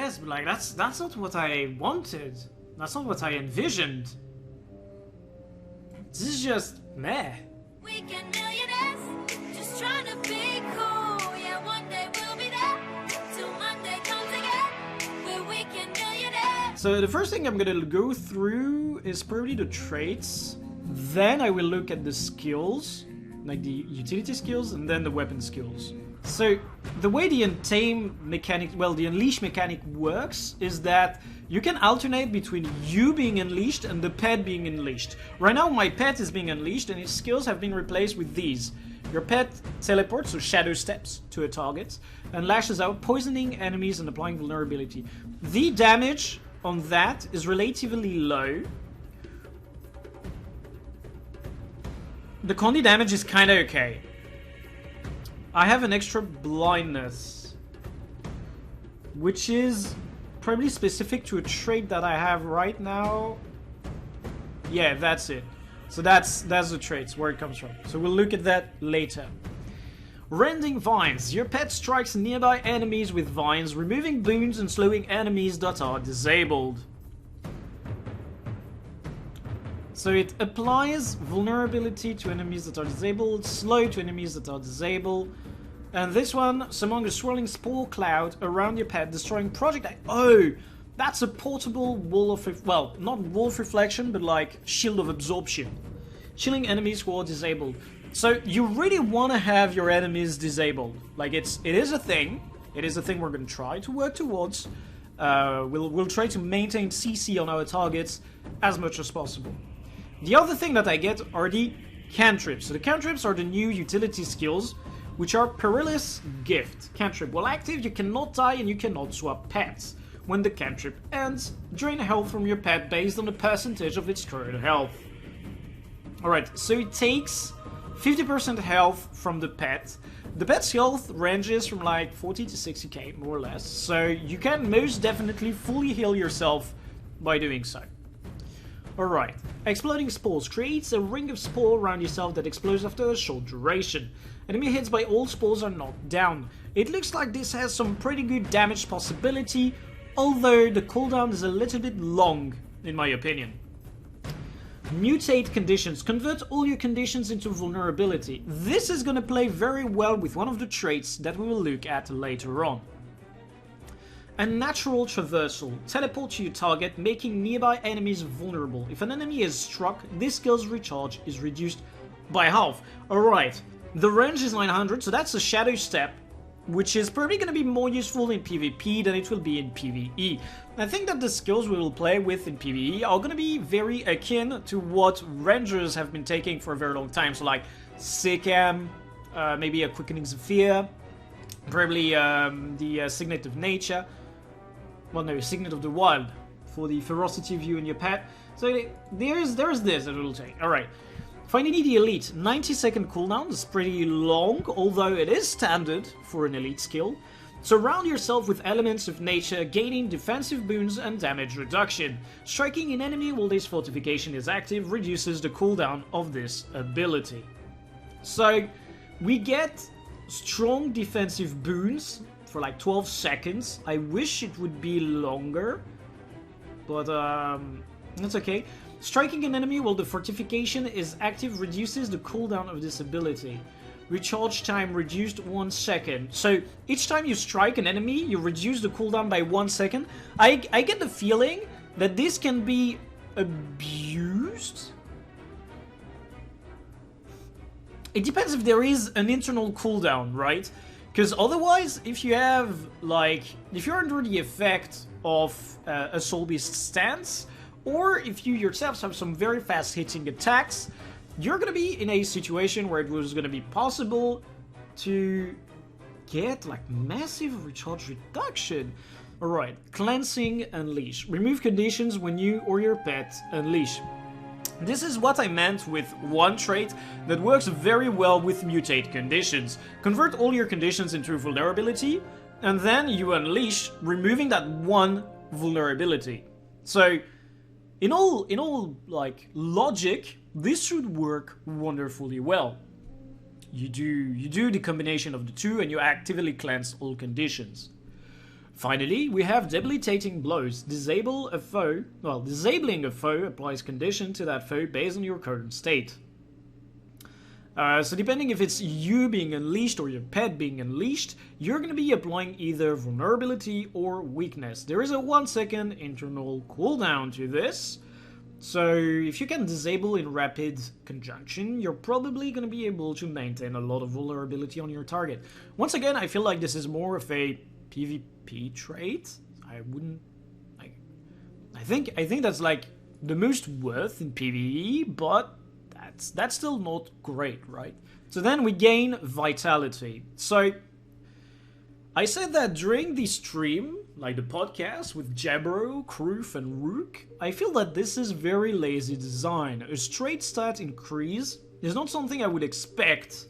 guess, but like that's not what I wanted. That's not what I envisioned. This is just meh. Weekend millionaires, just trying to be cool. Yeah, one day we'll be there. Till Monday comes again. We're weekend millionaires. So the first thing I'm gonna go through is probably the traits. Then I will look at the skills, like the utility skills, and then the weapon skills. So the way the Untamed mechanic, well, the Unleash mechanic works is that you can alternate between you being unleashed and the pet being unleashed. Right now my pet is being unleashed and his skills have been replaced with these. Your pet teleports, so shadow steps, to a target and lashes out, poisoning enemies and applying vulnerability. The damage on that is relatively low. The Condi damage is kinda okay. I have an extra blindness, which is probably specific to a trait that I have right now. Yeah, that's it. So that's the traits, where it comes from. So we'll look at that later. Rending vines. Your pet strikes nearby enemies with vines, removing boons and slowing enemies that are disabled. So it applies vulnerability to enemies that are disabled, slow to enemies that are disabled. And this one, summoning a swirling spore cloud around your pet, destroying projectile. Oh, that's a portable wall of, well, not wall of reflection, but like shield of absorption. Chilling enemies who are disabled. So you really want to have your enemies disabled. Like it is a thing. It is a thing we're going to try to work towards. We'll try to maintain CC on our targets as much as possible. The other thing that I get are the cantrips. So the cantrips are the new utility skills, which are Perilous Gift. Cantrip while active, you cannot die and you cannot swap pets. When the cantrip ends, drain health from your pet based on the percentage of its current health. Alright, so it takes 50% health from the pet. The pet's health ranges from like 40 to 60k, more or less. So you can most definitely fully heal yourself by doing so. Alright, Exploding Spores creates a ring of spore around yourself that explodes after a short duration. Enemy hits by all spores are knocked down. It looks like this has some pretty good damage possibility, although the cooldown is a little bit long, in my opinion. Mutate conditions. Convert all your conditions into vulnerability. This is going to play very well with one of the traits that we will look at later on. Unnatural Traversal. Teleport to your target, making nearby enemies vulnerable. If an enemy is struck, this skill's recharge is reduced by half. Alright, the range is 900, so that's a shadow step, which is probably going to be more useful in PvP than it will be in PvE. I think that the skills we will play with in PvE are going to be very akin to what Rangers have been taking for a very long time. So like Sikam, maybe a Quickening Zephyr, probably the Signet of Nature. Well, no, Signet of the Wild for the ferocity view in your pet. So there's this that it will take. Alright. Finally, the Elite. 90-second cooldown is pretty long, although it is standard for an Elite skill. Surround yourself with elements of nature, gaining defensive boons and damage reduction. Striking an enemy while this fortification is active reduces the cooldown of this ability. So, we get strong defensive boons for like 12 seconds. I wish it would be longer, but that's okay. Striking an enemy while the fortification is active reduces the cooldown of this ability. Recharge time reduced 1 second. So each time you strike an enemy, you reduce the cooldown by 1 second. I get the feeling that this can be abused. It depends if there is an internal cooldown, right? Because otherwise, if you have, like, if you're under the effect of a Soul Beast stance, or if you yourselves have some very fast hitting attacks, you're gonna be in a situation where it was gonna be possible to get like massive recharge reduction. Alright, Cleansing Unleash. Remove conditions when you or your pet unleash. This is what I meant with one trait that works very well with mutate conditions. Convert all your conditions into vulnerability, and then you unleash, removing that one vulnerability. So, in all like logic, this should work wonderfully well. You do the combination of the two, and you actively cleanse all conditions. Finally, we have debilitating blows. Disabling a foe applies condition to that foe based on your current state. So depending if it's you being unleashed or your pet being unleashed, you're going to be applying either vulnerability or weakness. There is a 1 second internal cooldown to this, so if you can disable in rapid conjunction, you're probably going to be able to maintain a lot of vulnerability on your target. Once again, I feel like this is more of a PvP trait. I wouldn't... I think that's like the most worth in PvE, but that's still not great, right? So then we gain vitality. So I said that during the stream, like the podcast with Jabro, Kroof, and Rook, I feel that this is very lazy design. A straight stat increase is not something I would expect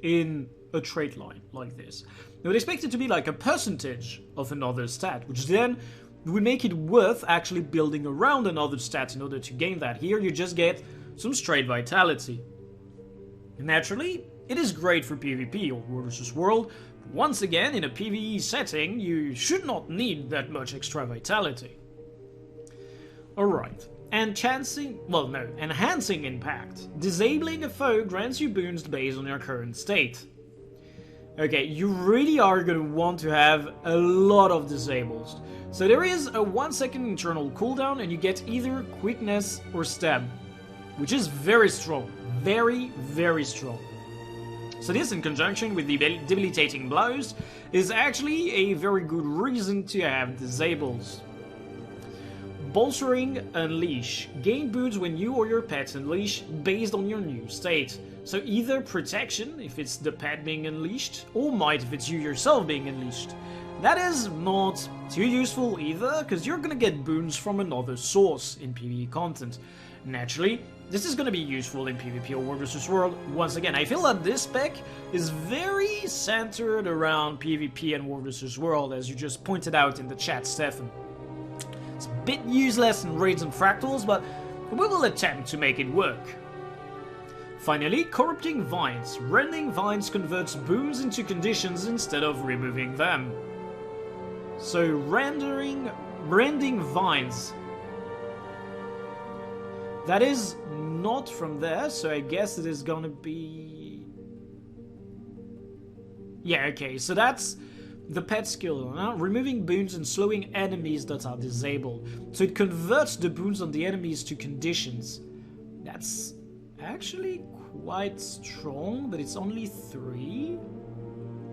in a trait line like this. I would expect it to be like a percentage of another stat, which then would make it worth actually building around another stat in order to gain that. Here you just get some straight vitality. Naturally, it is great for PvP or World vs. World. Once again, in a PvE setting, you should not need that much extra vitality. Alright, enhancing impact. Disabling a foe grants you boons based on your current state. Okay, you really are going to want to have a lot of disables. So there is a 1 second internal cooldown and you get either quickness or stab, which is very strong. Very, very strong. So this, in conjunction with the debilitating blows, is actually a very good reason to have disables. Bolstering Unleash. Gain boons when you or your pets unleash based on your new state. So either protection, if it's the pet being unleashed, or might if it's you yourself being unleashed. That is not too useful either, because you're gonna get boons from another source in PvE content. Naturally, this is going to be useful in PvP or World vs. World. Once again, I feel that this spec is very centered around PvP and World vs. World, as you just pointed out in the chat, Stefan. It's a bit useless in raids and fractals, but we will attempt to make it work. Finally, Corrupting Vines. Rending Vines converts boons into conditions instead of removing them. So, rending Vines. That is not from there, so I guess it is gonna be... Yeah, okay, so that's the pet skill, huh? Removing boons and slowing enemies that are disabled. So it converts the boons on the enemies to conditions. That's actually quite strong, but it's only 3.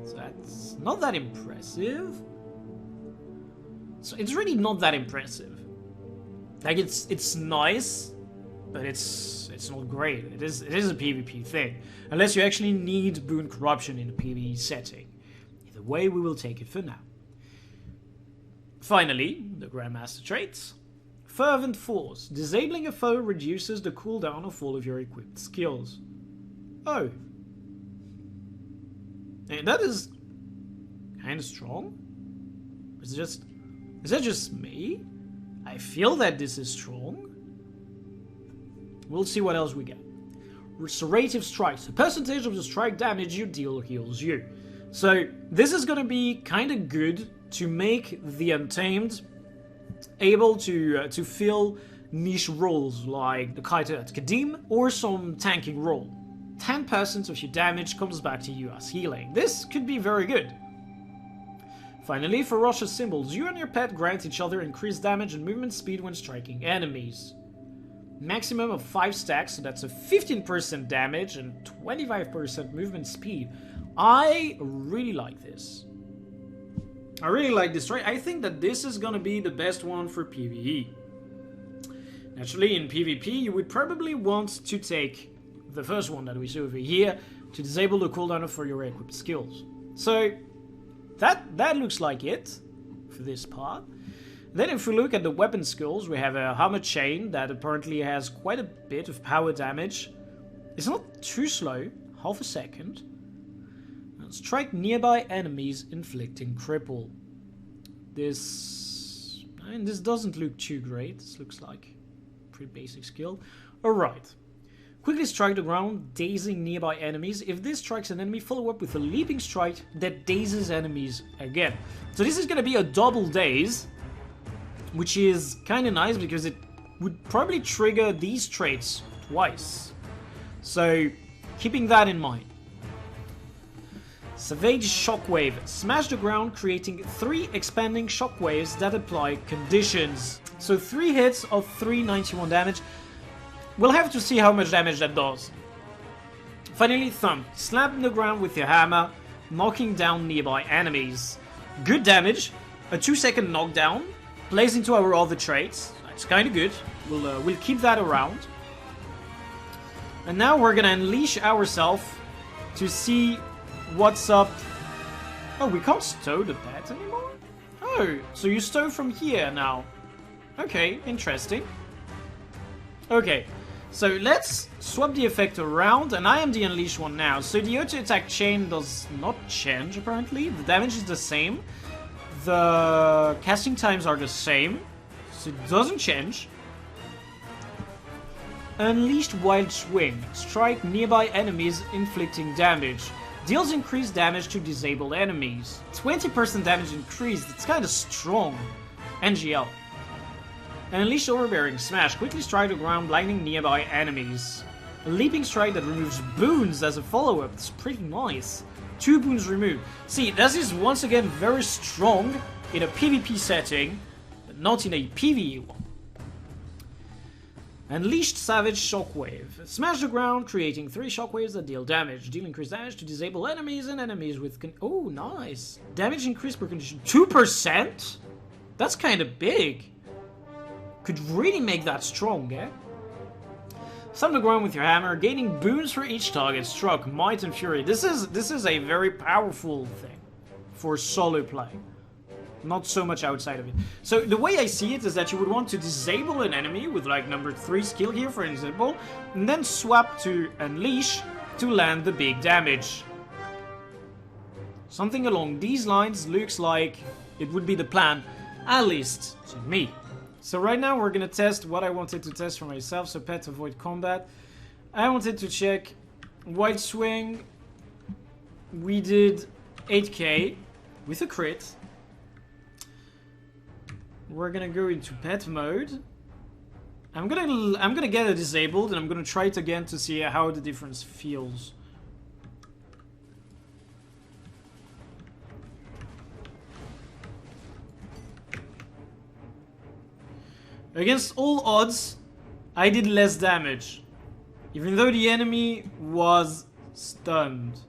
So that's not that impressive. So it's really not that impressive. Like, it's nice, but it's not great. It is a PvP thing, unless you actually need boon corruption in a PvE setting. Either way, we will take it for now. Finally, the Grandmaster traits. Fervent Force. Disabling a foe reduces the cooldown of all of your equipped skills. Oh. And that is kind of strong. Is that just me? I feel that this is strong. We'll see what else we get. Restorative Strikes. The percentage of the strike damage you deal heals you. So this is going to be kind of good to make the Untamed able to fill niche roles like the Kiter at Kadim or some tanking role. 10% of your damage comes back to you as healing. This could be very good. Finally, Ferocious Symbols. You and your pet grant each other increased damage and movement speed when striking enemies. Maximum of 5 stacks, so that's a 15% damage and 25% movement speed. I really like this. I really like this trait. I think that this is gonna be the best one for PvE. Naturally, in PvP, you would probably want to take the first one that we see over here to disable the cooldown for your equipped skills. So that looks like it for this part. Then if we look at the weapon skills, we have a Hammer Chain that apparently has quite a bit of power damage. It's not too slow, half a second. Strike nearby enemies, inflicting cripple. This doesn't look too great. This looks like a pretty basic skill. Alright. Quickly strike the ground, dazing nearby enemies. If this strikes an enemy, follow up with a leaping strike that dazes enemies again. So this is going to be a double daze, which is kind of nice because it would probably trigger these traits twice. So keeping that in mind. Savage Shockwave. Smash the ground, creating 3 expanding shockwaves that apply conditions. So 3 hits of 391 damage. We'll have to see how much damage that does. Finally, Thump. Slap the ground with your hammer, knocking down nearby enemies. Good damage. A 2-second knockdown. Plays into our other traits. That's kind of good. We'll keep that around. And now we're gonna unleash ourselves to see what's up. Oh, we can't stow the pet anymore? Oh, so you stow from here now. Okay, interesting. Okay, so let's swap the effect around, and I am the unleashed one now. So the auto attack chain does not change apparently. The damage is the same. The casting times are the same, so it doesn't change. Unleashed Wild Swing. Strike nearby enemies, inflicting damage. Deals increased damage to disabled enemies. 20% damage increase, that's kind of strong. NGL. An Unleashed Overbearing Smash. Quickly strike the ground, blinding nearby enemies. A Leaping Strike that removes boons as a follow-up. It's pretty nice. 2 boons removed. See, this is once again very strong in a PvP setting, but not in a PvE one. Unleashed Savage Shockwave. Smash the ground, creating 3 shockwaves that deal damage. Deal increased damage to disable enemies and enemies with oh, nice. Damage increase per condition. 2%? That's kind of big. Could really make that strong, eh? Slam the ground with your hammer, gaining boons for each target struck. Might and Fury. This is a very powerful thing for solo play. Not so much outside of it. So the way I see it is that you would want to disable an enemy with like number 3 skill here, for example, and then swap to Unleash to land the big damage. Something along these lines looks like it would be the plan, at least to me. So right now we're gonna test what I wanted to test for myself, so pet avoid combat. I wanted to check Wild Swing. We did 8k with a crit. We're gonna go into pet mode. I'm gonna get it disabled, and I'm gonna try it again to see how the difference feels. Against all odds, I did less damage, even though the enemy was stunned.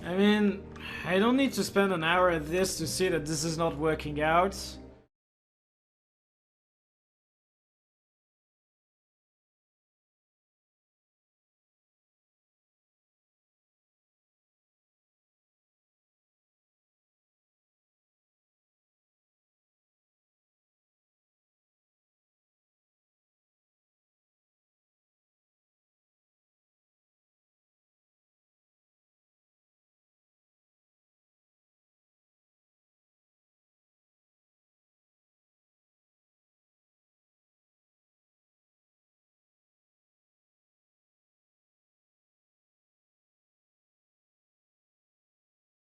I mean, I don't need to spend an hour at this to see that this is not working out.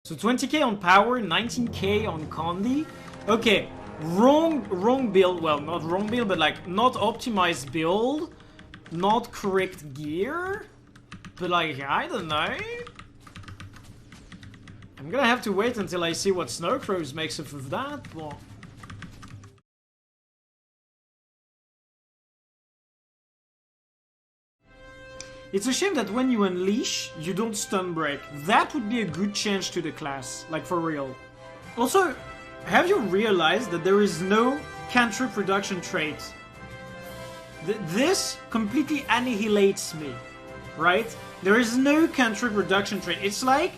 So 20k on power, 19k on Condi. Okay, wrong build. Well, not wrong build, but like not optimized build, not correct gear. But like, I don't know. I'm gonna have to wait until I see what Snowcrows makes of that. But it's a shame that when you unleash, you don't stun break. That would be a good change to the class, like for real. Also, have you realized that there is no cantrip reduction trait. This completely annihilates me, right? There is no cantrip reduction trait. It's like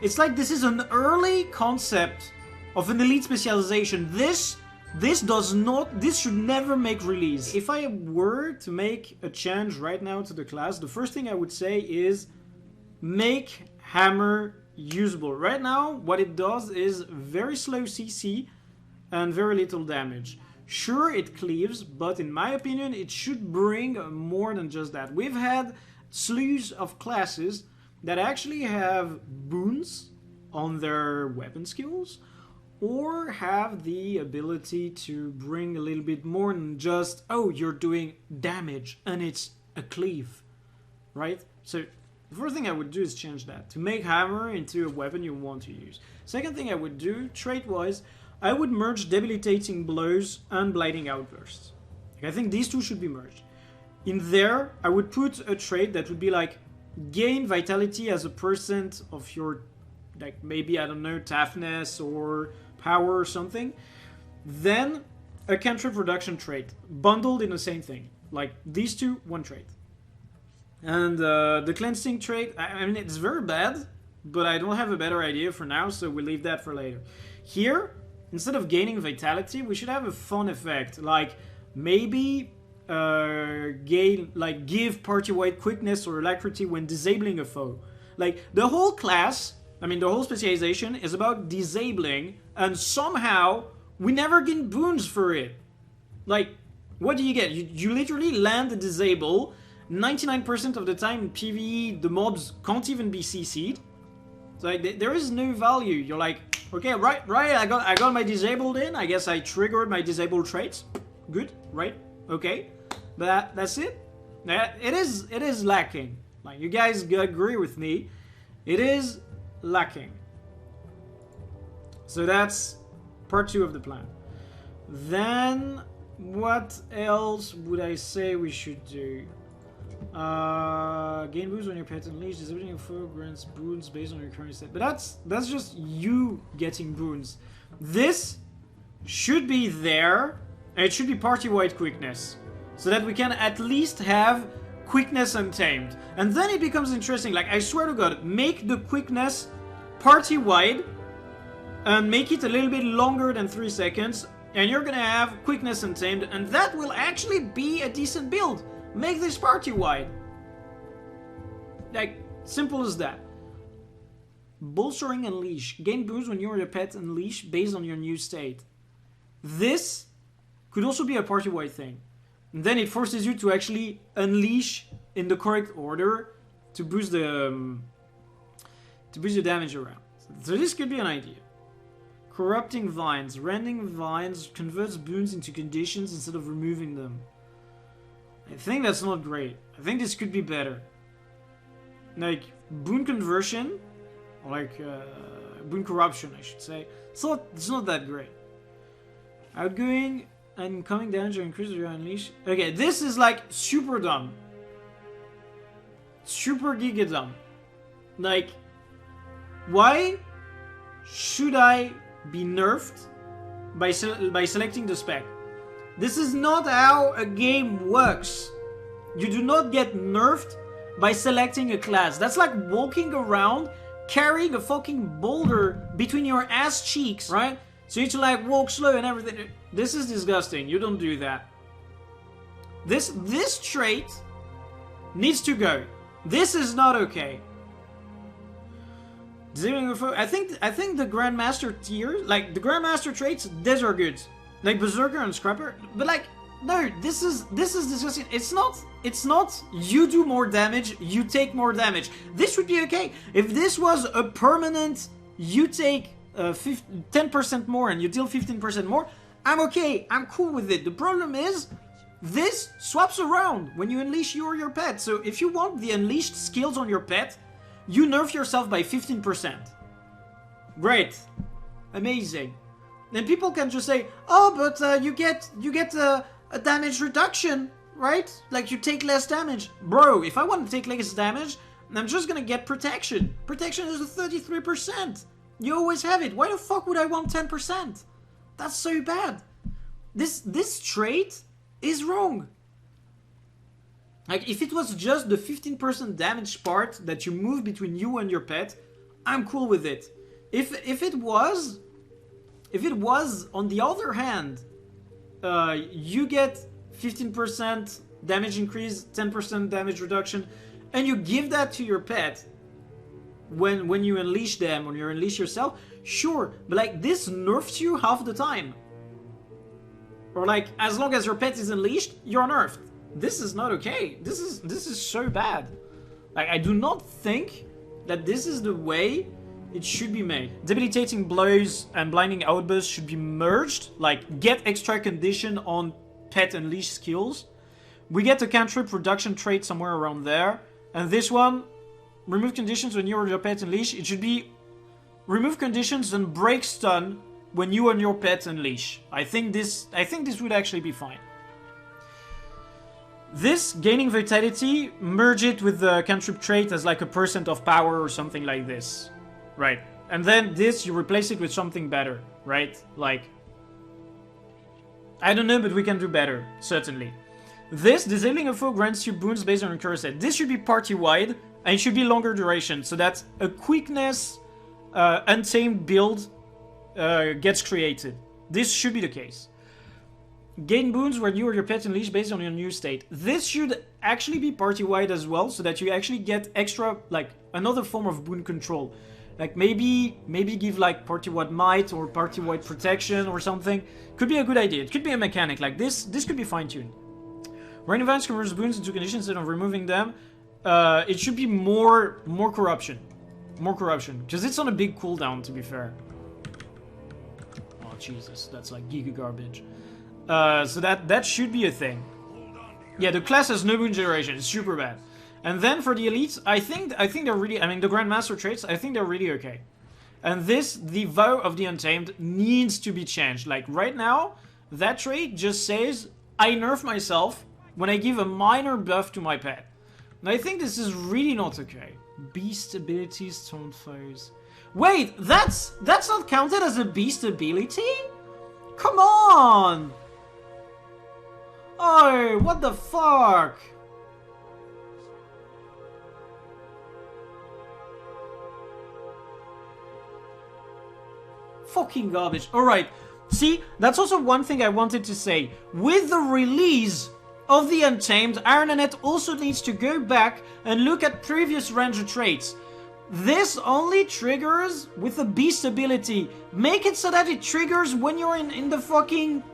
this is an early concept of an elite specialization. This should never make release. If I were to make a change right now to the class, the first thing I would say is make hammer usable. Right now, what it does is very slow CC and very little damage. Sure, it cleaves, but in my opinion, it should bring more than just that. We've had slews of classes that actually have boons on their weapon skills, or have the ability to bring a little bit more than just, oh, you're doing damage and it's a cleave, right? So the first thing I would do is change that to make hammer into a weapon you want to use. Second thing I would do, trait-wise, I would merge debilitating blows and blighting outbursts. I think these two should be merged. In there, I would put a trait that would be like gain vitality as a percent of your, like maybe, I don't know, toughness or power or something. Then a cantrip reduction trait bundled in the same thing. Like these two, one trait. And the cleansing trait, I mean, it's very bad, but I don't have a better idea for now, so we'll leave that for later. Here, instead of gaining vitality, we should have a fun effect, like maybe give party-wide quickness or alacrity when disabling a foe. Like the whole class, I mean the whole specialization is about disabling, and somehow we never get boons for it. Like, what do you get? You literally land a disable. 99% of the time in PvE, the mobs can't even be CC'd. So like, there is no value. You're like, okay, right, I got my disabled in. I guess I triggered my disabled traits. Good, right? Okay, but that's it. It is lacking. Like, you guys agree with me. It is lacking. So that's part 2 of the plan. Then what else would I say we should do? Gain boosts on your pet unleash. Disabling a foe grants boons based on your current state. But that's just you getting boons. This should be there, and it should be party-wide quickness, so that we can at least have quickness untamed. And then it becomes interesting. Like, I swear to God, make the quickness party-wide and make it a little bit longer than 3 seconds, and you're gonna have quickness untamed, and that will actually be a decent build. Make this party-wide. Like, simple as that. Bolstering Unleash. Gain boosts when you're a pet Unleash based on your new state. This could also be a party-wide thing. And then it forces you to actually unleash in the correct order to boost the damage around. So this could be an idea. Corrupting Vines. Rending Vines converts boons into conditions instead of removing them. I think that's not great. I think this could be better. Like, boon conversion, or like, boon corruption, I should say. It's not that great. Outgoing and incoming damage are increased your unleash. Okay, this is like super dumb. Super giga dumb. Like, why should I be nerfed by selecting the spec? This is not how a game works. You do not get nerfed by selecting a class. That's like walking around carrying a fucking boulder between your ass cheeks, right? So you need to like walk slow and everything. This is disgusting. You don't do that. This trait needs to go. This is not okay. I think the Grandmaster tier, like the Grandmaster traits, these are good. Like Berserker and Scrapper, but like, no, this is disgusting. It's not you do more damage, you take more damage. This would be okay. If this was a permanent, you take 10% more and you deal 15% more, I'm okay, I'm cool with it. The problem is, this swaps around when you unleash your pet. So if you want the unleashed skills on your pet, you nerf yourself by 15%. Great. Amazing. Then people can just say, oh, but you get a damage reduction, right? Like, you take less damage. Bro, if I want to take less damage, I'm just gonna get protection. Protection is a 33%. You always have it. Why the fuck would I want 10%? That's so bad. this trait is wrong. Like, if it was just the 15% damage part that you move between you and your pet, I'm cool with it. If it was on the other hand, you get 15% damage increase, 10% damage reduction, and you give that to your pet when you unleash them or you unleash yourself, sure, but like, this nerfs you half the time. Or like, as long as your pet is unleashed, you're nerfed. This is not okay. This is so bad. Like, I do not think that this is the way it should be made. Debilitating blows and blinding outbursts should be merged. Like, get extra condition on pet unleash skills. We get a cantrip reduction trait somewhere around there. And this one, remove conditions when you or your pet unleash. It should be remove conditions and break stun when you and your pet unleash. I think this would actually be fine. This, gaining vitality, merge it with the cantrip trait as like a % of power or something like this. Right. And then this, you replace it with something better, right? Like, I don't know, but we can do better, certainly. This, disabling a foe grants you boons based on your curse set. This should be party-wide, and it should be longer duration, so that a quickness, untamed build gets created. This should be the case. Gain boons when you or your pet unleash based on your new state. This should actually be party-wide as well, so that you actually get extra, like, another form of boon control. Like, maybe give, like, party-wide might or party-wide protection or something. Could be a good idea. It could be a mechanic. Like, this could be fine-tuned. Rain events converts boons into conditions instead of removing them. It should be more corruption. More corruption. Because it's on a big cooldown, to be fair. Oh, Jesus. That's, like, giga garbage. So that should be a thing. Yeah, the class has no boon generation. It's super bad. And then for the elites, I think they're really, I mean, the Grandmaster traits, I think they're really okay. And this, the Vow of the Untamed, needs to be changed. Like, right now, that trait just says, I nerf myself when I give a minor buff to my pet. And I think this is really not okay. Beast abilities, taunt foes. Wait, that's not counted as a beast ability? Come on! Oh, what the fuck? Fucking garbage. Alright, see, that's also one thing I wanted to say. With the release of the Untamed, Iron Annette also needs to go back and look at previous ranger traits. This only triggers with a beast ability. Make it so that it triggers when you're in the fucking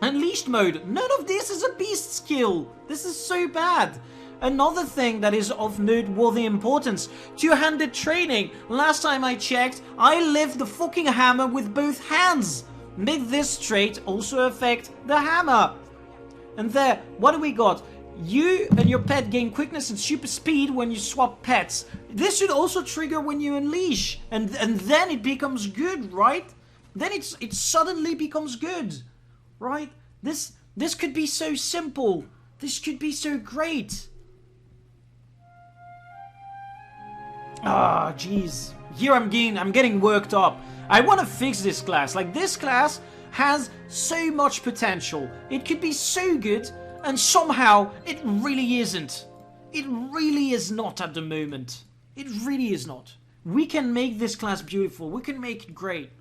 unleashed mode. None of this is a beast skill. This is so bad. Another thing that is of noteworthy importance, two-handed training. Last time I checked, I lift the fucking hammer with both hands. Make this trait also affect the hammer. And there, what do we got? You and your pet gain quickness and super speed when you swap pets. This should also trigger when you unleash. And then it becomes good, right? Then it suddenly becomes good. Right? This could be so simple. This could be so great. Ah, jeez. Here I'm getting worked up. I want to fix this class. Like, this class has so much potential. It could be so good, and somehow it really isn't. It really is not at the moment. It really is not. We can make this class beautiful. We can make it great.